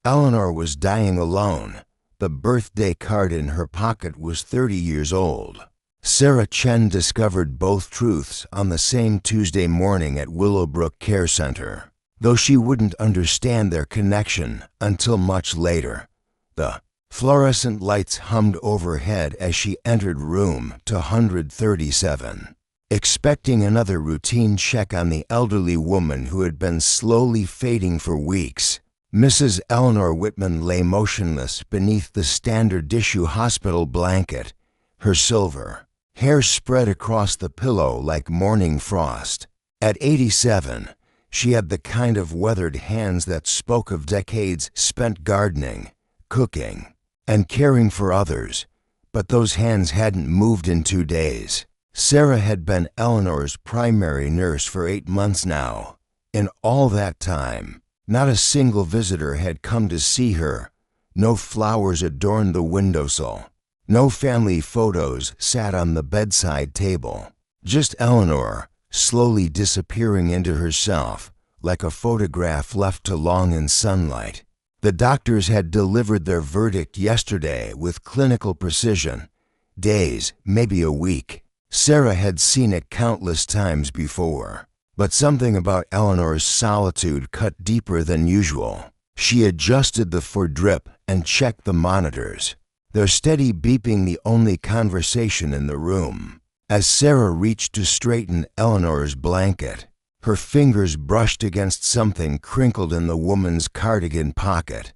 Eleanor was dying alone. The birthday card in her pocket was 30 years old. Sarah Chen discovered both truths on the same Tuesday morning at Willowbrook Care Center, though she wouldn't understand their connection until much later. The fluorescent lights hummed overhead as she entered room 237, expecting another routine check on the elderly woman who had been slowly fading for weeks. Mrs. Eleanor Whitman lay motionless beneath the standard issue hospital blanket, her silver hair spread across the pillow like morning frost. At 87, she had the kind of weathered hands that spoke of decades spent gardening, cooking, and caring for others, but those hands hadn't moved in 2 days. Sarah had been Eleanor's primary nurse for 8 months now. In all that time, not a single visitor had come to see her. No flowers adorned the windowsill. No family photos sat on the bedside table. Just Eleanor, slowly disappearing into herself, like a photograph left too long in sunlight. The doctors had delivered their verdict yesterday with clinical precision. Days, maybe a week. Sarah had seen it countless times before. But something about Eleanor's solitude cut deeper than usual. She adjusted the foredrip and checked the monitors, their steady beeping the only conversation in the room. As Sarah reached to straighten Eleanor's blanket, her fingers brushed against something crinkled in the woman's cardigan pocket.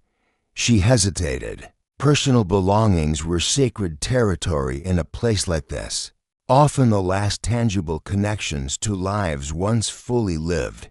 She hesitated. Personal belongings were sacred territory in a place like this, often the last tangible connections to lives once fully lived.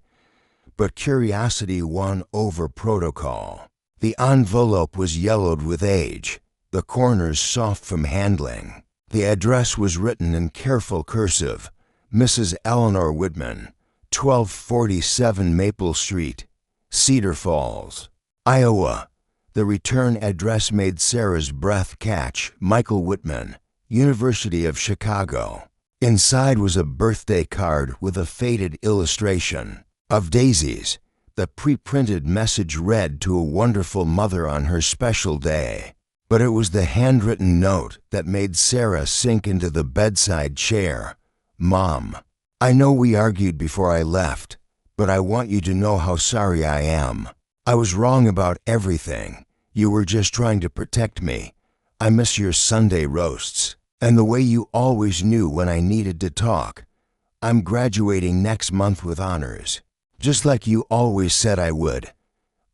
But curiosity won over protocol. The envelope was yellowed with age, the corners soft from handling. The address was written in careful cursive: Mrs. Eleanor Whitman, 1247 Maple Street, Cedar Falls, Iowa. The return address made Sarah's breath catch: Michael Whitman, University of Chicago. Inside was a birthday card with a faded illustration of daisies. The pre-printed message read, "To a wonderful mother on her special day." But it was the handwritten note that made Sarah sink into the bedside chair. "Mom, I know we argued before I left, but I want you to know how sorry I am. I was wrong about everything. You were just trying to protect me. I miss your Sunday roasts, and the way you always knew when I needed to talk. I'm graduating next month with honors, just like you always said I would.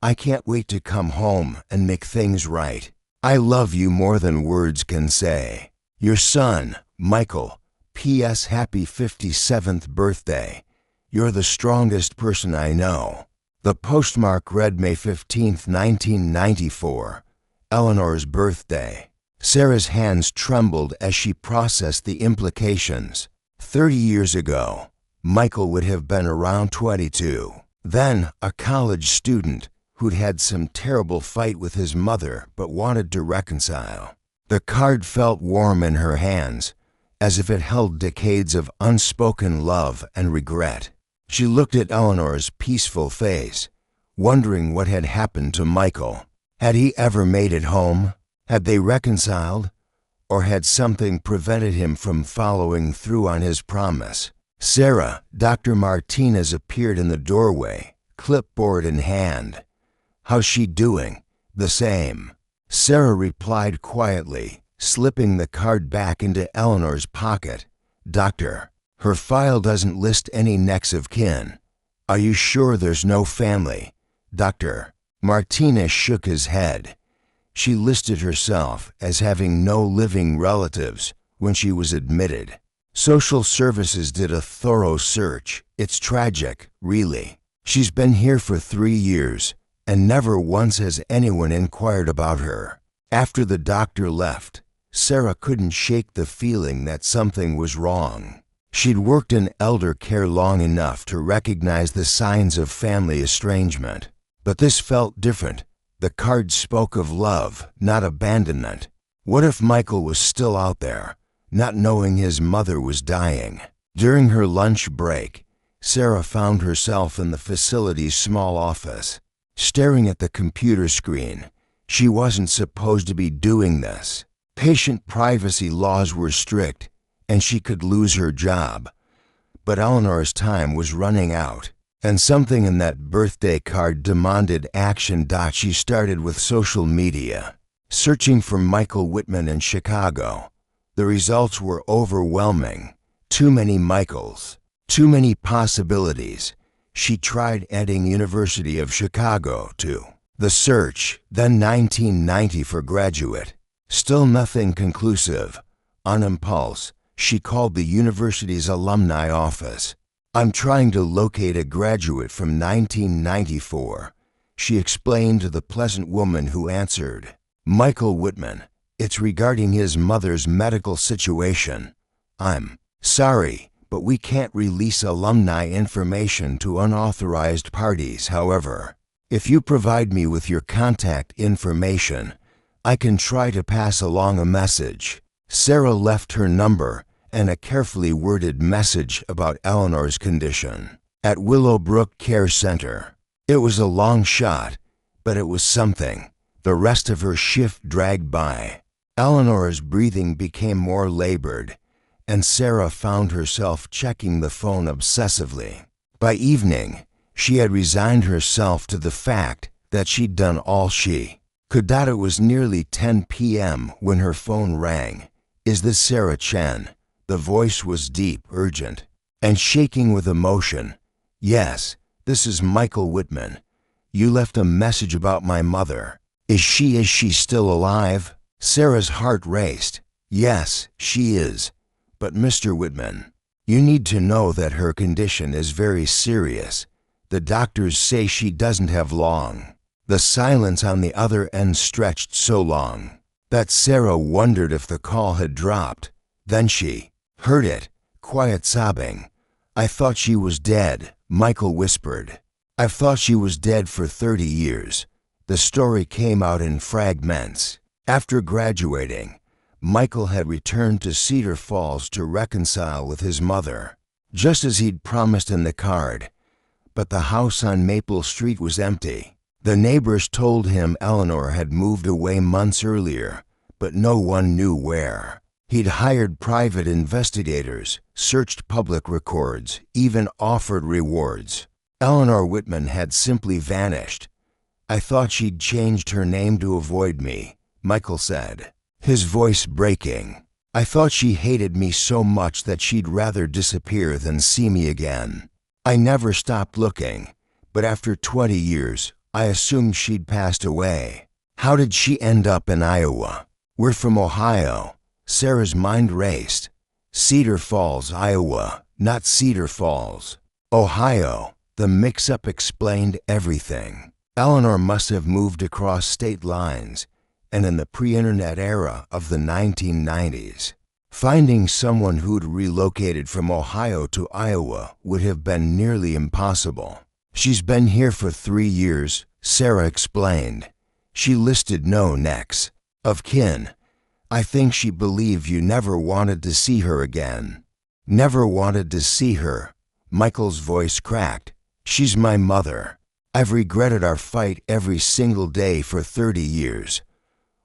I can't wait to come home and make things right. I love you more than words can say. Your son, Michael. P.S. Happy 57th birthday. You're the strongest person I know." The postmark read May 15, 1994, Eleanor's birthday. Sarah's hands trembled as she processed the implications. 30 years ago, Michael would have been around 22. Then a college student who'd had some terrible fight with his mother but wanted to reconcile. The card felt warm in her hands, as if it held decades of unspoken love and regret. She looked at Eleanor's peaceful face, wondering what had happened to Michael. Had he ever made it home? Had they reconciled? Or had something prevented him from following through on his promise? Sarah, Dr. Martinez appeared in the doorway, clipboard in hand. "How's she doing?" "The same." Sarah replied quietly, slipping the card back into Eleanor's pocket. "Doctor, her file doesn't list any next of kin. Are you sure there's no family?" "Doctor." Martinez shook his head. She listed herself as having no living relatives when she was admitted. Social services did a thorough search. It's tragic, really. She's been here for 3 years, and never once has anyone inquired about her. After the doctor left, Sarah couldn't shake the feeling that something was wrong. She'd worked in elder care long enough to recognize the signs of family estrangement. But this felt different. The card spoke of love, not abandonment. What if Michael was still out there, not knowing his mother was dying? During her lunch break, Sarah found herself in the facility's small office. staring at the computer screen. She wasn't supposed to be doing this. Patient privacy laws were strict, and she could lose her job. But Eleanor's time was running out, and something in that birthday card demanded action. She started with social media, searching for Michael Whitman in Chicago. The results were overwhelming. Too many Michaels, too many possibilities. She tried adding University of Chicago to the search, then 1990 for graduate. Still nothing conclusive. On impulse, she called the university's alumni office. "I'm trying to locate a graduate from 1994, she explained to the pleasant woman who answered. "Michael Whitman. It's regarding his mother's medical situation. I'm sorry, but we can't release alumni information to unauthorized parties. However, if you provide me with your contact information, I can try to pass along a message." Sarah left her number and a carefully worded message about Eleanor's condition. At Willowbrook Care Center. It was a long shot, but it was something. The rest of her shift dragged by. Eleanor's breathing became more labored, and Sarah found herself checking the phone obsessively. By evening, she had resigned herself to the fact that she'd done all she could. It was nearly 10 p.m. when her phone rang. "Is this Sarah Chen?" The voice was deep, urgent, and shaking with emotion. "Yes, this is Michael Whitman. You left a message about my mother. Is she still alive?" Sarah's heart raced. "Yes, she is. But Mr. Whitman, you need to know that her condition is very serious. The doctors say she doesn't have long." The silence on the other end stretched so long that Sarah wondered if the call had dropped. Then she heard it, quiet sobbing. "I thought she was dead," Michael whispered. "I've thought she was dead for 30 years. The story came out in fragments. After graduating, Michael had returned to Cedar Falls to reconcile with his mother, just as he'd promised in the card. But the house on Maple Street was empty. The neighbors told him Eleanor had moved away months earlier, but no one knew where. He'd hired private investigators, searched public records, even offered rewards. Eleanor Whitman had simply vanished. "I thought she'd changed her name to avoid me," Michael said, his voice breaking. "I thought she hated me so much that she'd rather disappear than see me again. I never stopped looking, but after 20 years, I assumed she'd passed away. How did she end up in Iowa? We're from Ohio." Sarah's mind raced. Cedar Falls, Iowa, not Cedar Falls, Ohio. The mix-up explained everything. Eleanor must have moved across state lines, and in the pre-internet era of the 1990s. Finding someone who'd relocated from Ohio to Iowa would have been nearly impossible. "She's been here for 3 years, Sarah explained. "She listed no next of kin. I think she believed you never wanted to see her again." "Never wanted to see her?" Michael's voice cracked. "She's my mother. I've regretted our fight every single day for 30 years.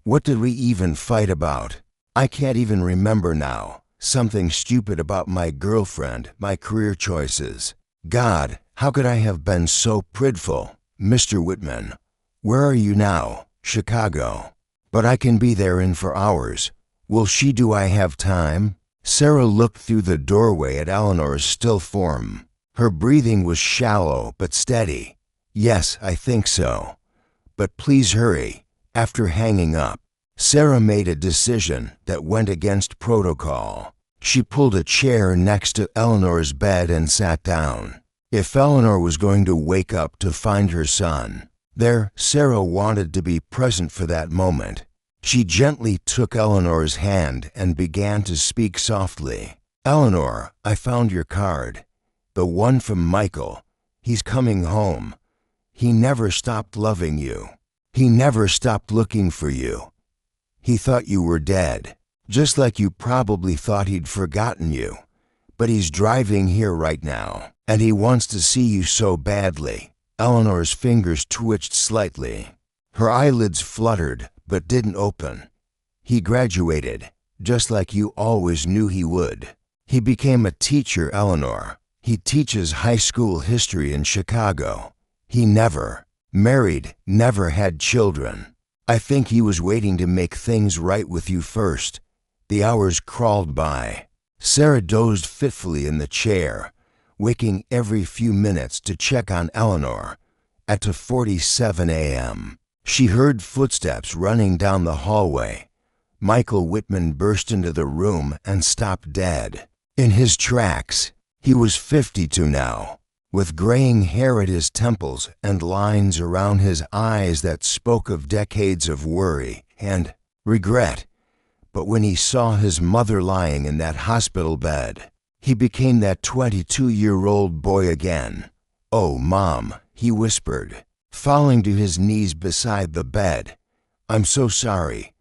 What did we even fight about? I can't even remember now. Something stupid about my girlfriend, my career choices. God, how could I have been so prideful?" "Mr. Whitman, where are you now?" "Chicago. But I can be there in 4 hours. Will she? Do I have time?" Sarah looked through the doorway at Eleanor's still form. Her breathing was shallow but steady. "Yes, I think so. But please hurry." After hanging up, Sarah made a decision that went against protocol. She pulled a chair next to Eleanor's bed and sat down. If Eleanor was going to wake up to find her son there, Sarah wanted to be present for that moment. She gently took Eleanor's hand and began to speak softly. "Eleanor, I found your card. The one from Michael. He's coming home. He never stopped loving you. He never stopped looking for you. He thought you were dead, just like you probably thought he'd forgotten you. But he's driving here right now, and he wants to see you so badly. Eleanor's fingers twitched slightly. Her eyelids fluttered, but didn't open. He graduated, just like you always knew he would. He became a teacher, Eleanor. He teaches high school history in Chicago. He never married, never had children. I think he was waiting to make things right with you first. The hours crawled by. Sarah dozed fitfully in the chair, waking every few minutes to check on Eleanor. At 2:47 a.m., she heard footsteps running down the hallway. Michael Whitman burst into the room and stopped dead in his tracks. He was 52 now, with graying hair at his temples and lines around his eyes that spoke of decades of worry and regret. But when he saw his mother lying in that hospital bed, he became that 22-year-old boy again. "Oh, Mom," he whispered, falling to his knees beside the bed. "I'm so sorry.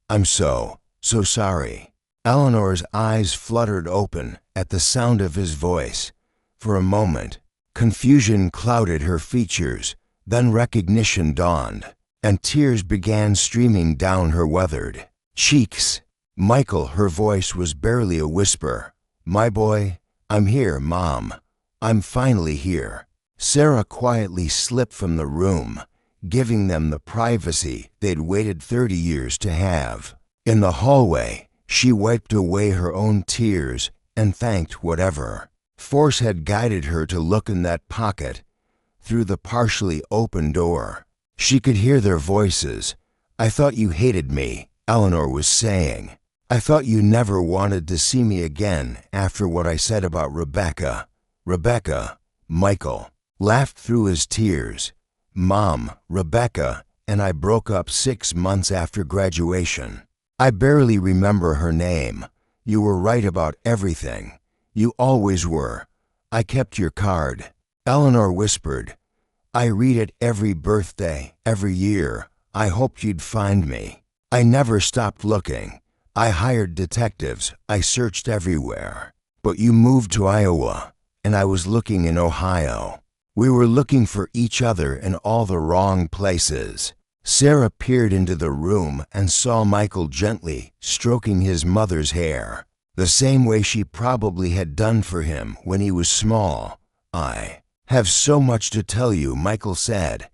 I'm so sorry." Eleanor's eyes fluttered open at the sound of his voice. For a moment, confusion clouded her features, then recognition dawned, and tears began streaming down her weathered cheeks. "Michael," her voice was barely a whisper. "My boy, I'm here, Mom. I'm finally here." Sarah quietly slipped from the room, giving them the privacy they'd waited 30 years to have. In the hallway, she wiped away her own tears and thanked whatever force had guided her to look in that pocket. Through the partially open door, she could hear their voices. "I thought you hated me," Eleanor was saying. "I thought you never wanted to see me again after what I said about Rebecca." "Rebecca," Michael laughed through his tears. "Mom, Rebecca and I broke up 6 months after graduation. I barely remember her name. You were right about everything. You always were. I kept your card." Eleanor whispered, "I read it every birthday, every year. I hoped you'd find me. I never stopped looking. I hired detectives. I searched everywhere. But you moved to Iowa, and I was looking in Ohio. We were looking for each other in all the wrong places." Sarah peered into the room and saw Michael gently stroking his mother's hair, the same way she probably had done for him when he was small. "I have so much to tell you," Michael said,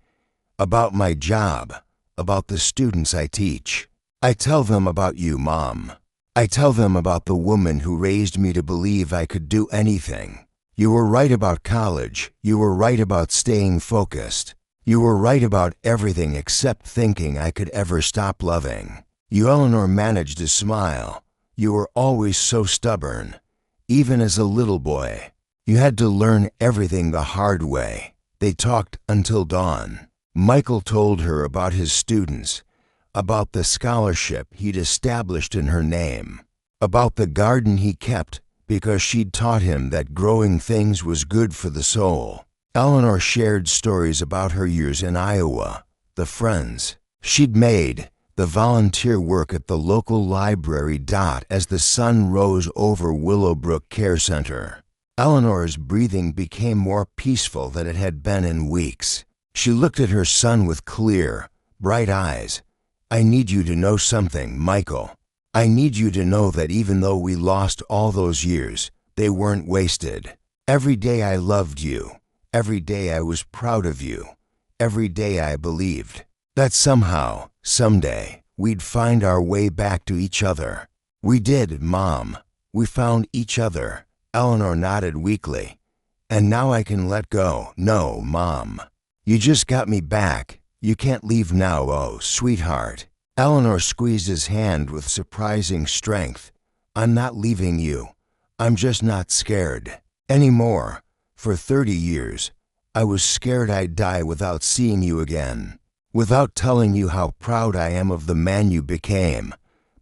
"about my job, about the students I teach. I tell them about you, Mom. I tell them about the woman who raised me to believe I could do anything. You were right about college. You were right about staying focused. You were right about everything except thinking I could ever stop loving you." Eleanor managed to smile. "You were always so stubborn. Even as a little boy, you had to learn everything the hard way." They talked until dawn. Michael told her about his students, about the scholarship he'd established in her name, about the garden he kept because she'd taught him that growing things was good for the soul. Eleanor shared stories about her years in Iowa, the friends she'd made, the volunteer work at the local library. As the sun rose over Willowbrook Care Center, Eleanor's breathing became more peaceful than it had been in weeks. She looked at her son with clear, bright eyes. "I need you to know something, Michael. I need you to know that even though we lost all those years, they weren't wasted. Every day I loved you. Every day I was proud of you. Every day I believed that somehow, someday, we'd find our way back to each other. We did, Mom. We found each other." Eleanor nodded weakly. "And now I can let go." "No, Mom. You just got me back. You can't leave now, oh, sweetheart." Eleanor squeezed his hand with surprising strength. "I'm not leaving you. I'm just not scared anymore. For 30 years, I was scared I'd die without seeing you again, without telling you how proud I am of the man you became.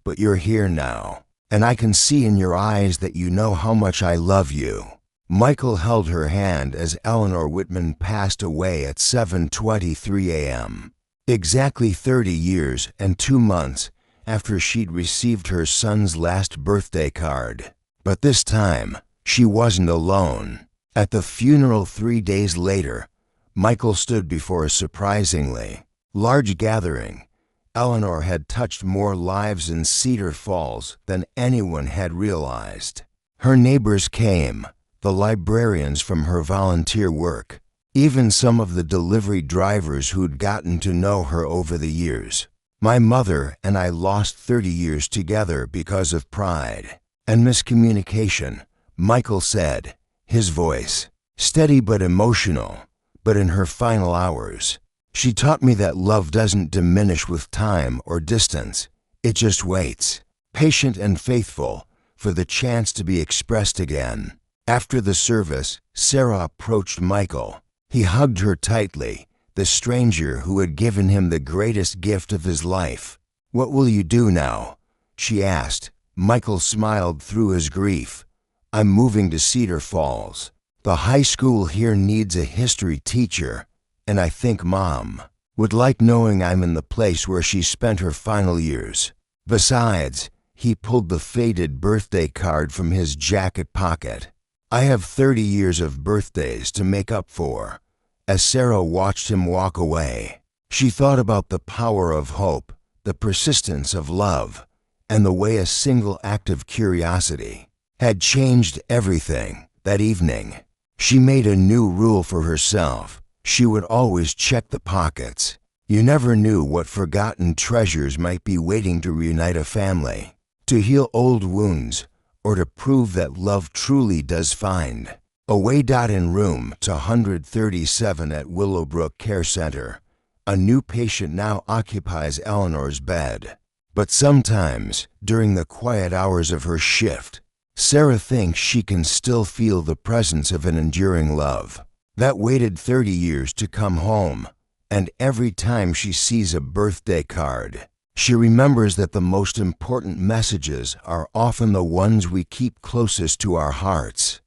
But you're here now, and I can see in your eyes that you know how much I love you." Michael held her hand as Eleanor Whitman passed away at 7:23 a.m., exactly 30 years and 2 months after she'd received her son's last birthday card. But this time, she wasn't alone. At the funeral 3 days later, Michael stood before a surprisingly large gathering. Eleanor had touched more lives in Cedar Falls than anyone had realized. Her neighbors came, the librarians from her volunteer work, even some of the delivery drivers who'd gotten to know her over the years. My mother and I lost 30 years together because of pride and miscommunication, Michael said, his voice steady but emotional. But in her final hours, she taught me that love doesn't diminish with time or distance. It just waits, patient and faithful, for the chance to be expressed again. After the service, Sarah approached Michael. He hugged her tightly, the stranger who had given him the greatest gift of his life. "What will you do now?" she asked. Michael smiled through his grief. "I'm moving to Cedar Falls. The high school here needs a history teacher, and I think Mom would like knowing I'm in the place where she spent her final years. Besides," he pulled the faded birthday card from his jacket pocket, "I have 30 years of birthdays to make up for." As Sarah watched him walk away, she thought about the power of hope, the persistence of love, and the way a single act of curiosity had changed everything. That evening, she made a new rule for herself. She would always check the pockets. You never knew what forgotten treasures might be waiting to reunite a family, to heal old wounds, or to prove that love truly does find a way. In room 237 at Willowbrook Care Center, a new patient now occupies Eleanor's bed. But sometimes, during the quiet hours of her shift, Sarah thinks she can still feel the presence of an enduring love that waited 30 years to come home. And every time she sees a birthday card, she remembers that the most important messages are often the ones we keep closest to our hearts.